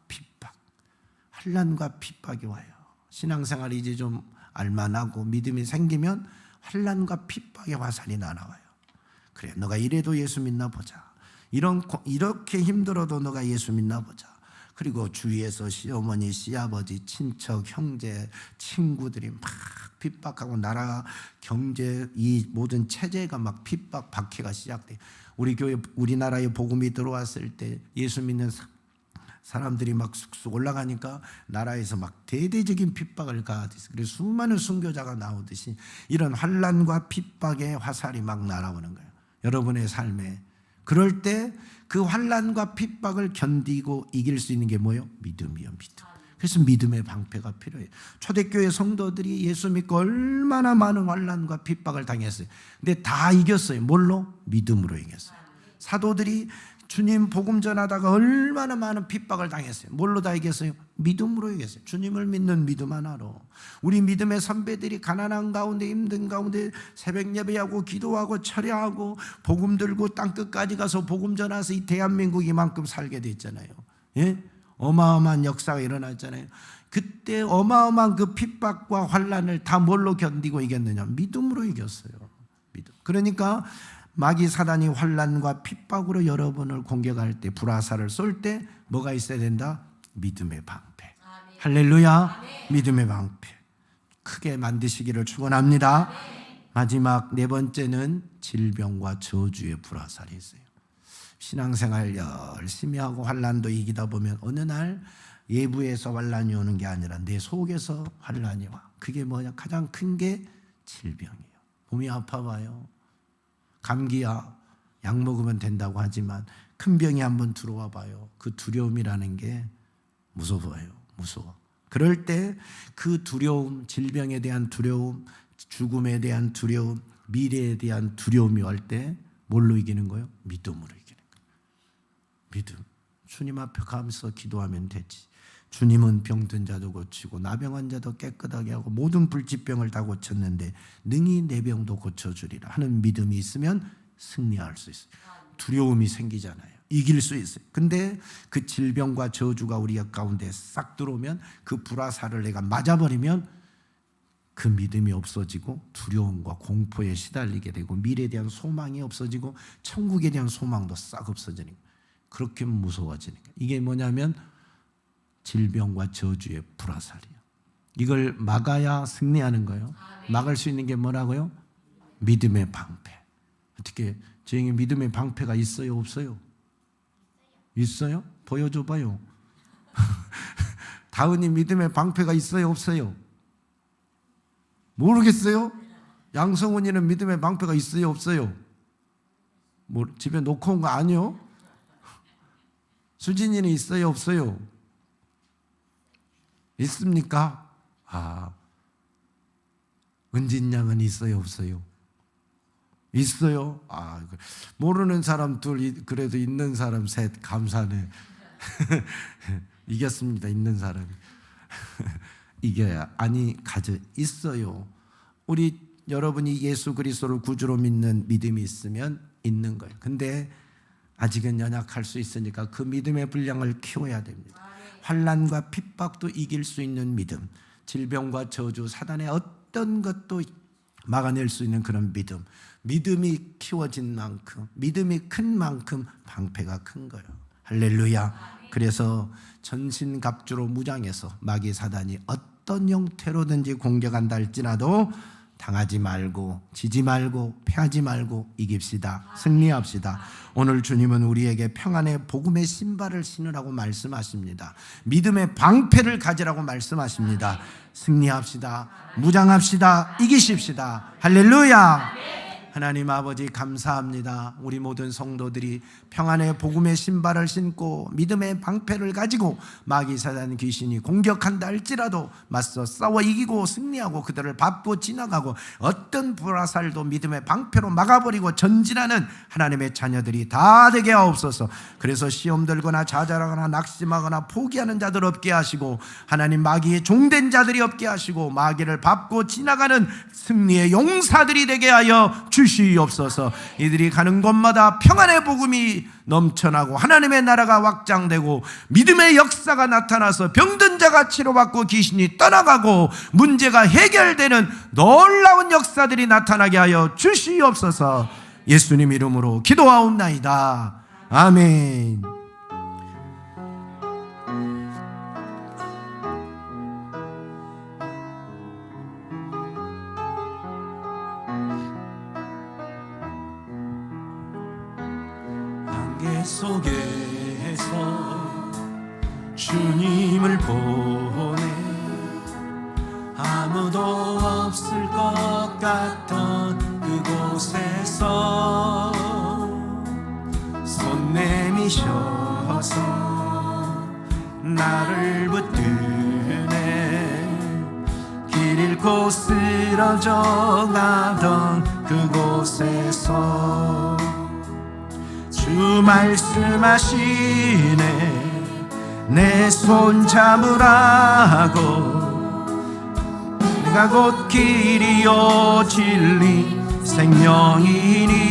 핍박이 와요. 신앙생활이 이제 좀 알만하고 믿음이 생기면 환난과 핍박의 화살이 날아와요. 그래, 너가 이래도 예수 믿나 보자. 이렇게 힘들어도 너가 예수 믿나 보자. 그리고 주위에서 시어머니, 시아버지, 친척, 형제, 친구들이 막 핍박하고 나라 경제 이 모든 체제가 막 핍박 박해가 시작돼. 우리 교회 우리나라에 복음이 들어왔을 때 예수 믿는 사람들이 막 쑥쑥 올라가니까 나라에서 막 대대적인 핍박을 가하듯이, 그래서 수많은 순교자가 나오듯이 이런 환난과 핍박의 화살이 막 날아오는 거예요, 여러분의 삶에. 그럴 때 그 환난과 핍박을 견디고 이길 수 있는 게 뭐예요? 믿음이요, 믿음. 그래서 믿음의 방패가 필요해요. 초대교회 성도들이 예수 믿고 얼마나 많은 환난과 핍박을 당했어요. 근데 다 이겼어요. 뭘로? 믿음으로 이겼어요. 사도들이 주님 복음 전하다가 얼마나 많은 핍박을 당했어요. 뭘로 다 이겼어요? 믿음으로 이겼어요. 주님을 믿는 믿음 하나로. 우리 믿음의 선배들이 가난한 가운데 힘든 가운데 새벽 예배하고 기도하고 철야하고 복음 들고 땅끝까지 가서 복음 전해서 이 대한민국 이만큼 살게 됐잖아요. 예? 어마어마한 역사가 일어났잖아요. 그때 어마어마한 그 핍박과 환난을 다 뭘로 견디고 이겼느냐? 믿음으로 이겼어요. 믿음. 그러니까 마귀 사단이 환난과 핍박으로 여러분을 공격할 때, 불화살을 쏠 때 뭐가 있어야 된다? 믿음의 방패. 아멘. 할렐루야. 아멘. 믿음의 방패 크게 만드시기를 축원합니다. 마지막 네 번째는 질병과 저주의 불화살이 있어요. 신앙생활 열심히 하고 환난도 이기다 보면 어느 날 외부에서 환난이 오는 게 아니라 내 속에서 환난이 와. 그게 뭐냐? 가장 큰 게 질병이에요. 몸이 아파봐요. 감기야 약 먹으면 된다고 하지만 큰 병이 한번 들어와 봐요. 그 두려움이라는 게 무서워요. 무서워. 그럴 때 그 두려움, 질병에 대한 두려움, 죽음에 대한 두려움, 미래에 대한 두려움이 올 때 뭘로 이기는 거예요? 믿음으로 이기는 거예요. 믿음. 주님 앞에 가면서 기도하면 되지. 주님은 병든 자도 고치고 나병한 자도 깨끗하게 하고 모든 불치병을 다 고쳤는데 능히 내 병도 고쳐주리라 하는 믿음이 있으면 승리할 수 있어요. 두려움이 생기잖아요. 이길 수 있어요. 근데 그 질병과 저주가 우리 가운데 싹 들어오면 그 불화살을 내가 맞아버리면 그 믿음이 없어지고 두려움과 공포에 시달리게 되고 미래에 대한 소망이 없어지고 천국에 대한 소망도 싹 없어지는 거예요. 그렇게 무서워지는 거예요. 이게 뭐냐면 질병과 저주의 불화살이에요. 이걸 막아야 승리하는 거예요. 막을 수 있는 게 뭐라고요? 믿음의 방패. 어떻게 저에게 믿음의 방패가 있어요, 없어요? 있어요? 보여줘 봐요. 다은이 믿음의 방패가 있어요, 없어요? 모르겠어요? 양성훈이는 믿음의 방패가 있어요, 없어요? 뭐 집에 놓고 온 거 아니요? 수진이는 있어요, 없어요? 있습니까? 은진 양은 있어요, 없어요? 있어요? 모르는 사람 둘, 그래도 있는 사람 셋, 감사네. 이겼습니다, 있는 사람이. 이겨야. 있어요. 우리 여러분이 예수 그리스도를 구주로 믿는 믿음이 있으면 있는 거예요. 근데 아직은 연약할 수 있으니까 그 믿음의 분량을 키워야 됩니다. 환난과 핍박도 이길 수 있는 믿음, 질병과 저주, 사단의 어떤 것도 막아낼 수 있는 그런 믿음. 믿음이 키워진 만큼, 믿음이 큰 만큼 방패가 큰 거예요. 할렐루야. 그래서 전신갑주로 무장해서 마귀 사단이 어떤 형태로든지 공격한다 할지라도 당하지 말고 지지 말고 패하지 말고 이깁시다. 승리합시다. 오늘 주님은 우리에게 평안의 복음의 신발을 신으라고 말씀하십니다. 믿음의 방패를 가지라고 말씀하십니다. 승리합시다. 무장합시다. 이기십시다. 할렐루야. 하나님 아버지 감사합니다. 우리 모든 성도들이 평안의 복음의 신발을 신고 믿음의 방패를 가지고 마귀 사단 귀신이 공격한다 할지라도 맞서 싸워 이기고 승리하고 그들을 밟고 지나가고 어떤 불화살도 믿음의 방패로 막아버리고 전진하는 하나님의 자녀들이 다 되게 하옵소서. 그래서 시험 들거나 좌절하거나 낙심하거나 포기하는 자들 없게 하시고 하나님 마귀의 종된 자들이 없게 하시고 마귀를 밟고 지나가는 승리의 용사들이 되게 하여 주시옵소서. 이들이 가는 곳마다 평안의 복음이 넘쳐나고 하나님의 나라가 확장되고 믿음의 역사가 나타나서 병든 자가 치료받고 귀신이 떠나가고 문제가 해결되는 놀라운 역사들이 나타나게 하여 주시옵소서. 예수님 이름으로 기도하옵나이다. 아멘. 안개 속에서 주님을 보내 아무도 없을 것 같던 그곳에서 손 내미셔서 나를 붙드네 길 잃고 쓰러져 가던 그곳에서 주 말씀하시네 내 손 잡으라고 내가 곧 길이요 진리 생명이니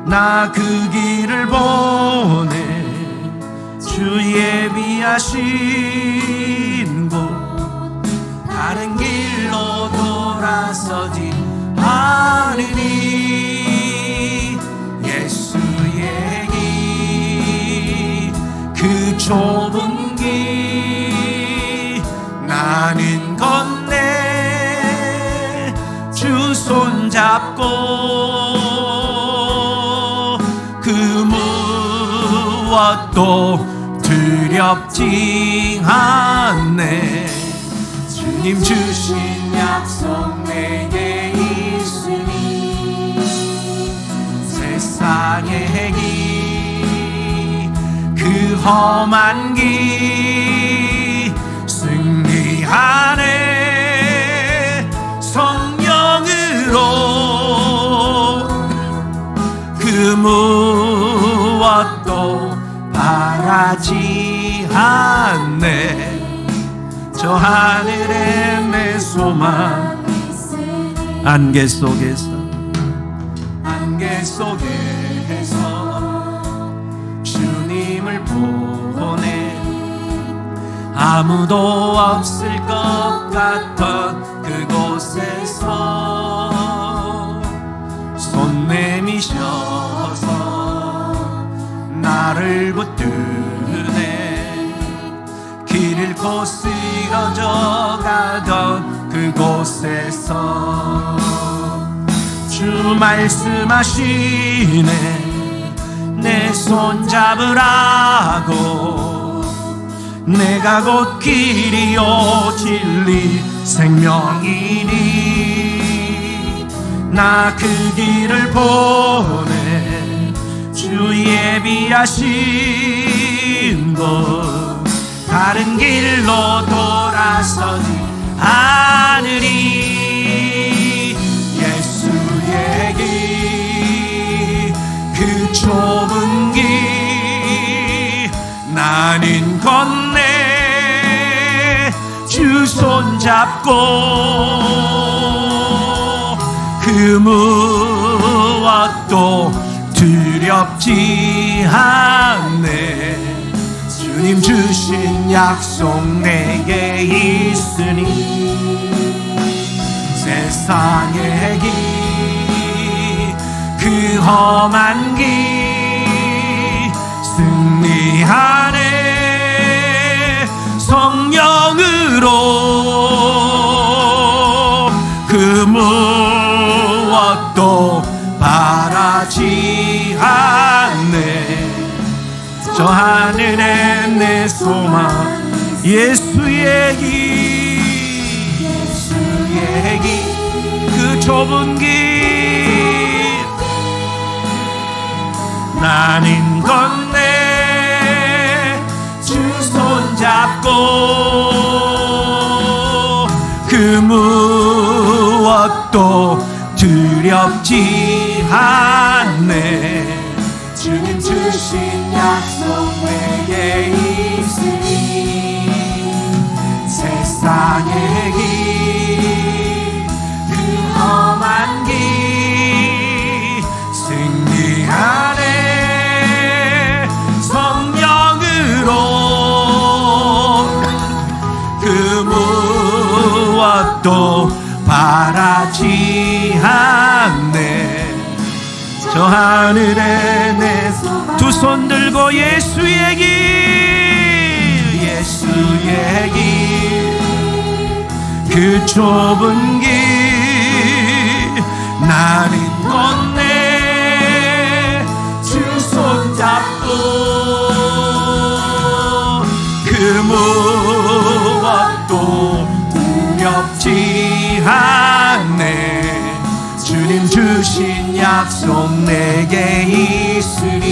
나 그 길을 보내 주 예비하신 곳 다른 길로 돌아서지 않으니 예수의 길 그 좁은 길 나는 건네 주 손잡고 그 무엇도 두렵지 않네 주님 주신 약속 내게 있으니 세상의 길 그 험한 길 승리하네 성령으로 그 무엇도 바라지 않네 저 하늘에 내 소망 안개 속에서 주님을 보내 아무도 없을 것 같던 그곳에서 손 내미셔서 나를 붙드네 길 잃고 쓰러져 가던 그곳에서 주 말씀하시네 내 손 잡으라고 내가 곧 길이요 진리 생명이니 나 그 길을 보내 주 예비하신 곳 다른 길로 돌아서지 않으리 예수의 길 그 좁은 길 나는 건네 주 손잡고 그 무엇도 두렵지 않네 주님 주신 약속 내게 있으니 세상의 길 그 험한 길 승리하네 성령으로 그 무엇도 바라지 않네 저 하늘에 내 소망 예수의 길 그 좁은 길 나는 건네 주 손잡고 그 무엇도 두렵지 않네 주님 주신 약속 내게 있으니 세상의 길 그 험한 길 승리하네 성령으로 그 무엇도 바라지 않네 저 저 하늘에 내 두 손 들고 예수의 길, 예수의 길, 그 좁은 길 나는 건네 주 손잡고 그 무엇도 두렵지 않네. 주님 주신 약속 내게 있으리.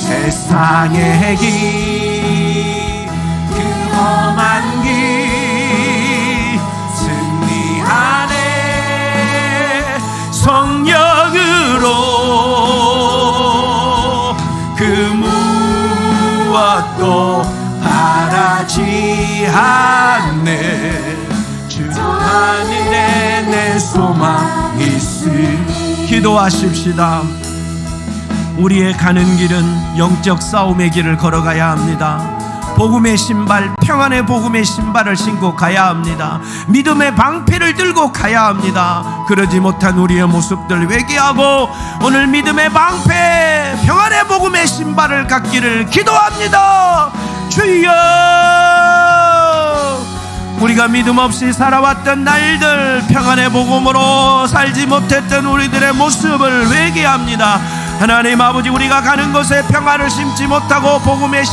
세상의 길 그 험한 길 승리하네. 성령으로 그 무엇도 바라지 않네. 주 하늘에 내 소망 있으리. 기도하십시다. 우리의 가는 길은 영적 싸움의 길을 걸어가야 합니다. 복음의 신발, 평안의 복음의 신발을 신고 가야 합니다. 믿음의 방패를 들고 가야 합니다. 그러지 못한 우리의 모습들 회개하고 오늘 믿음의 방패, 평안의 복음의 신발을 갖기를 기도합니다. 주여, 우리가 믿음 없이 살아왔던 날들, 평안의 복음으로 살지 못했던 우리들의 모습을 회개합니다. 하나님 아버지, 우리가 가는 곳에 평안을 심지 못하고 복음을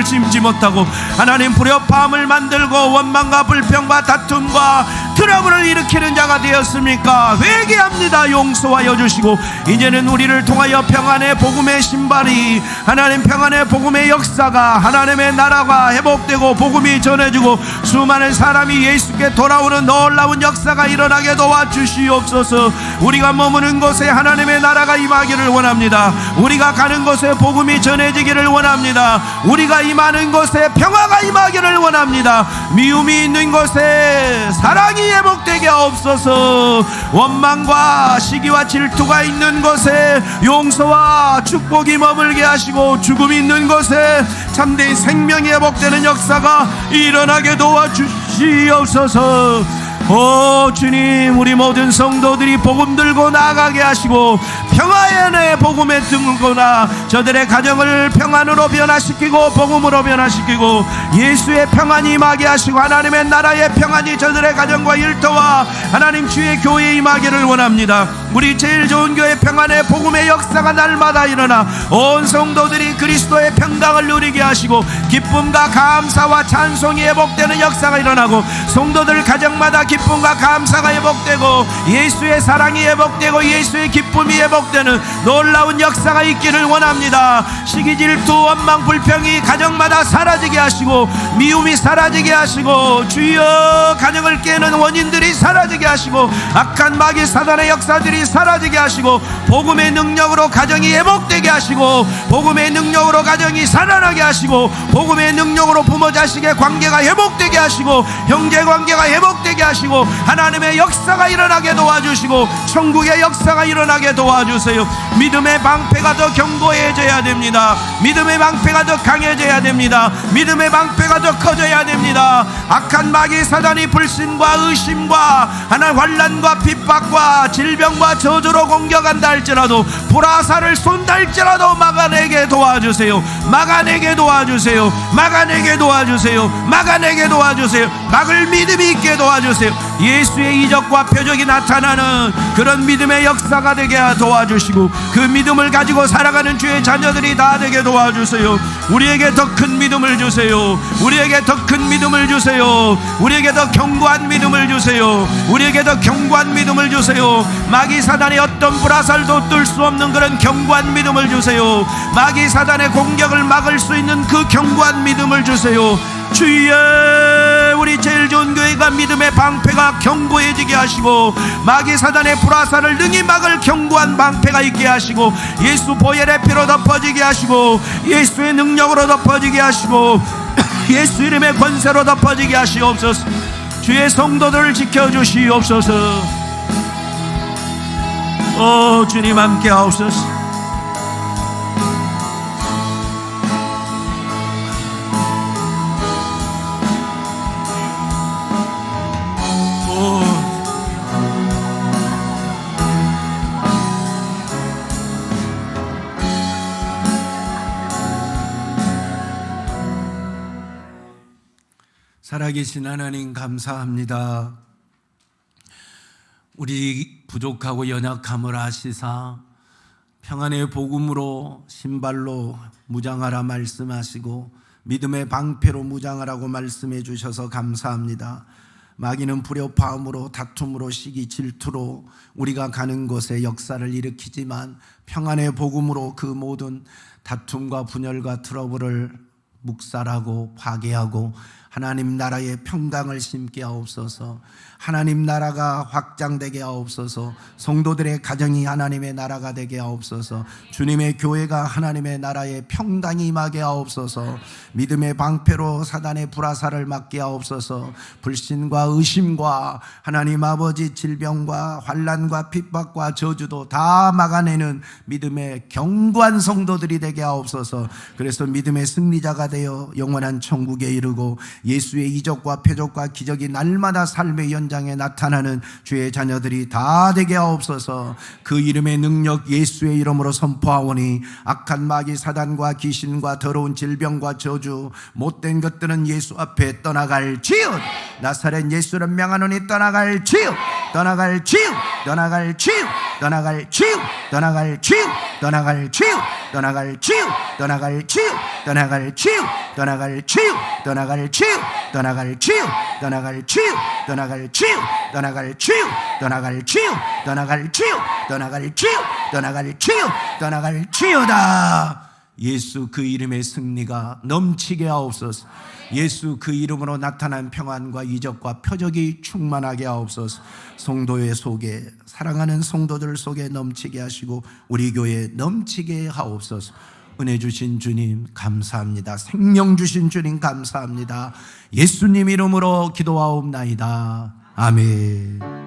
심지 못하고 하나님 불협화음을 만들고 원망과 불평과 다툼과 트러블을 일으키는 자가 되었습니까? 회개합니다. 용서하여 주시고 이제는 우리를 통하여 평안의 복음의 신발이, 하나님 평안의 복음의 역사가, 하나님의 나라가 회복되고 복음이 전해지고 수많은 사람이 예수께 돌아오는 놀라운 역사가 일어나게 도와주시옵소서. 우리가 머무는 곳에 하나님의 나라가 임하기를 원합니다. 우리가 가는 곳에 복음이 전해지기를 원합니다. 우리가 임하는 곳에 평화가 임하기를 원합니다. 미움이 있는 곳에 사랑이 회복되게 하옵소서. 원망과 시기와 질투가 있는 곳에 용서와 축복이 머물게 하시고 죽음이 있는 곳에 참된 생명이 회복되는 역사가 일어나게 도와주시옵소서. 오 주님, 우리 모든 성도들이 복음 들고 나아가게 하시고 평화의 복음에 들고나 저들의 가정을 평안으로 변화시키고 복음으로 변화시키고 예수의 평안이 임하게 하시고 하나님의 나라의 평안이 저들의 가정과 일터와 하나님 주의 교회에 임하기를 원합니다. 우리 제일 좋은 교회 평안의 복음의 역사가 날마다 일어나 온 성도들이 그리스도의 평강을 누리게 하시고 기쁨과 감사와 찬송이 회복되는 역사가 일어나고 성도들 가정마다 기쁨과 감사가 회복되고 예수의 사랑이 회복되고 예수의 기쁨이 회복되는 놀라운 역사가 있기를 원합니다. 시기 질투 원망 불평이 가정마다 사라지게 하시고 미움이 사라지게 하시고 주여 가정을 깨는 원인들이 사라지게 하시고 악한 마귀 사단의 역사들이 사라지게 하시고 복음의 능력으로 가정이 회복되게 하시고 복음의 능력으로 가정이 살아나게 하시고 복음의 능력으로 부모 자식의 관계가 회복되게 하시고 형제 관계가 회복되게 하시고 하나님의 역사가 일어나게 도와주시고 천국의 역사가 일어나게 도와주세요. 믿음의 방패가 더 견고해져야 됩니다. 믿음의 방패가 더 강해져야 됩니다. 믿음의 방패가 더 커져야 됩니다. 악한 마귀 사단이 불신과 의심과 하나님 환난과 핍박과 질병과 저주로 공격한다 할지라도 불화살을 쏜다 할지라도 막아내게 도와주세요. 막아내게 도와주세요. 막아내게 도와주세요. 막아내게 도와주세요. 막을 믿음이 있게 도와주세요. 예수의 이적과 표적이 나타나는 그런 믿음의 역사가 되게 도와주시고 그 믿음을 가지고 살아가는 주의 자녀들이 다 되게 도와주세요. 우리에게 더 큰 믿음을 주세요. 우리에게 더 큰 믿음을 주세요. 우리에게 더 견고한 믿음을 주세요. 우리에게 더 견고한 믿음을 주세요. 마귀 사단의 어떤 불화살도 뚫을 수 없는 그런 견고한 믿음을 주세요. 마귀 사단의 공격을 막을 수 있는 그 견고한 믿음을 주세요. 주여, 우리 제일 좋은 교회가 믿음의 방패가 견고해지게 하시고 마귀 사단의 불화살을 능히 막을 견고한 방패가 있게 하시고 예수 보혈의 피로 덮어지게 하시고 예수의 능력으로 덮어지게 하시고 예수 이름의 권세로 덮어지게 하시옵소서. 주의 성도들을 지켜주시옵소서. 오 주님 함께 하옵소서. 살아계신 하나님 감사합니다. 우리 부족하고 연약함을 아시사 평안의 복음으로 신발로 무장하라 말씀하시고 믿음의 방패로 무장하라고 말씀해 주셔서 감사합니다. 마귀는 불협화음으로 다툼으로 시기 질투로 우리가 가는 곳에 역사를 일으키지만 평안의 복음으로 그 모든 다툼과 분열과 트러블을 묵살하고 파괴하고 하나님 나라의 평강을 심게 하옵소서. 하나님 나라가 확장되게 하옵소서. 성도들의 가정이 하나님의 나라가 되게 하옵소서. 주님의 교회가 하나님의 나라의 평강이 임하게 하옵소서. 믿음의 방패로 사단의 불화살을 막게 하옵소서. 불신과 의심과 하나님 아버지 질병과 환난과 핍박과 저주도 다 막아내는 믿음의 견고한 성도들이 되게 하옵소서. 그래서 믿음의 승리자가 되어 영원한 천국에 이르고 예수의 이적과 표적과 기적이 날마다 삶의 현장에 나타나는 주의 자녀들이 다 되게 하옵소서. 그 이름의 능력 예수의 이름으로 선포하오니 악한 마귀 사단과 귀신과 더러운 질병과 저주 못된 것들은 예수 앞에 떠나갈지어. 나사렛 예수를 명하노니 떠나갈지어. 떠나갈지어. 떠나갈지어. 떠나갈지어. 떠나갈지어. 떠나갈지어. 떠나갈지어. 떠나갈지어. 떠나갈지어. 떠나갈지어. 떠나갈지어. 떠나갈지어. 떠나갈지어. 떠나갈지어. 떠나갈지어. 떠나갈지어. 떠나갈지어. 떠나갈지어. 떠나갈지어. 떠나갈지어다. 예수 그 이름의 승리가 넘치게 하옵소서. 예수 그 이름으로 나타난 평안과 이적과 표적이 충만하게 하옵소서. 성도의 속에 사랑하는 성도들 속에 넘치게 하시고 우리 교회에 넘치게 하옵소서. 은혜 주신 주님 감사합니다. 생명 주신 주님 감사합니다. 예수님 이름으로 기도하옵나이다. 아멘.